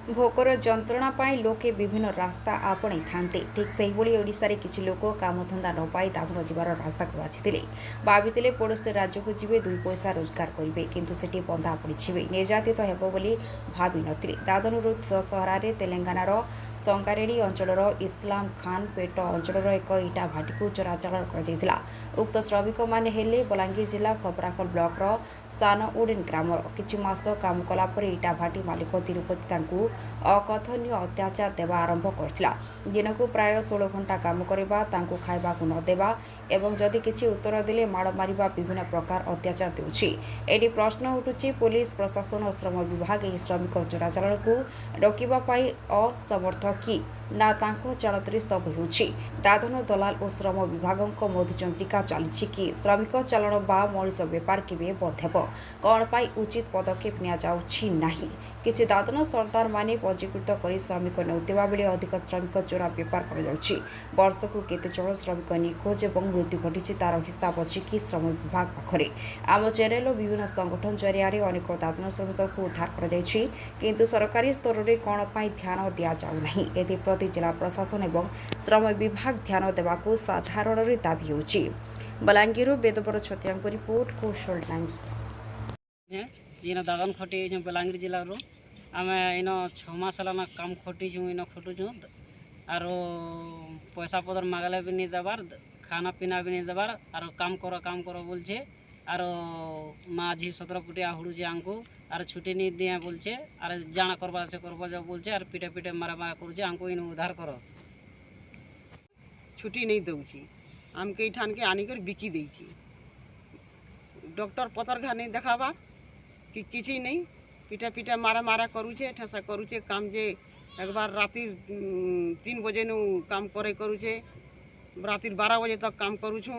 भोकर जंत्रणा पाई लोके विभिन्न रास्ता आपणे थांते ठीक से ओडिशारे किछि लोक कामधंदा न पाई दादन जीवार रास्ता को बाछिथिले भाबिथिले पड़ोसी राज्य को जिवे दुई पैसा रोजगार करिवे किंतु सेठी बंधा पड़िछिवे निर्यातित हेबो बोली भाबि नथिले दादनरु सहरारे तेलंगानार संगारेडी अंचलर इस्लाम खान पेट अंचलर एक इटा भाटी चलाचल कर उक्त श्रमिक माने हेले बलांगीर जिला खपराखल ब्लॉक सान ओडेन ग्रामर किछि मास काम कला परे इटा भाटी मालिक तिरुपति तांकु अकथनीय अत्याचार देवा आरंभ करथिला दिनकु प्राय 16 घंटा काम करबा तांकु खाइबाकु न देबा एवं जदि किछि उत्तर दिले माड़ मारिबा विभिन्न प्रकार अत्याचार देउछि एडी प्रश्न उठुछि पुलिस प्रशासन और श्रम विभाग एही श्रमिक चोराचालन को रोकिबा पाई असमर्थ कि ना तांको चालतरे सब हेउछि दादन दलाल और श्रम विभागक मधुचंद्रिका चली कि श्रमिक चालन बा मनीष बेपार केबे बंद हेब कौन पाई उचित पदक्षेप निया जाउछि नाही किछि दादन सरदार माने पंजीकृत करी श्रमिक नेउतिबा बेले अधिक श्रमिक चोरा बेपार कर जाउछि वर्षकु केते जण श्रमिक निखोज एवं मृत्यु घटिछि तार हिसाब अछि कि श्रम विभाग पाखरे आम चैनल विभिन्न संगठन जरिया अनेक दादन श्रमिक को उद्धार कर जाइछि किंतु सरकारी स्तर रे कौन पाई ध्यान दिया जाउ नाही एथि प्रति जिला प्रशासन एवं श्रम विभाग ध्यान देवाकू साधारण दाबी होछि बलांगीर बेदबर छत्रियांक रिपोर्ट कौशल टाइम्स जेन दादन खटी बलांगीर जिला रो आमे इन 6 मास हलाना काम खटी छु इन खटु छु आर पैसा पदर मागले भी नहीं देबार खाना पीना भी नहीं देबार आर काम करो बोलछे आर माझी 17 फुटिया हुड़ुजे आंको आर छुट्टी नहीं दिया बोलछे आर जाना करबा से करबा जा बोलछे आर पीटे पीटे मारा मारा करछे आंको इन उद्धार करो छुट्टी नहीं दउछि आमके इठान के आनी कर बिकी देछि डॉक्टर पतर घा नहीं देखाबा कि किसी नहीं पीटा पीटा मारा मारा करूछे ठसा करूछे काम जे एक बार राति 3 बजे नु काम करे करूछे राति 12 बजे तक काम करूछु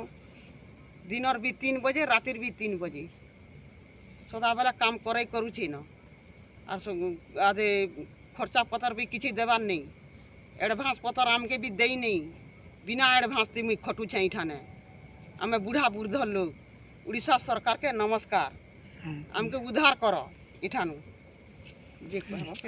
दिनर भी 3 बजे रातिर भी 3 बजे सदा बेला काम करे करूछी न आर आदे खर्चा पतर भी किसी देवार नहीं एडवांस पतर आमके भी देई नहीं बिना एडवांस ती खटू छे इठाने आमे बूढ़ा बूढ़ लोग उड़ीसा सरकार के नमस्कार आमके उद्धार करो इठानु जे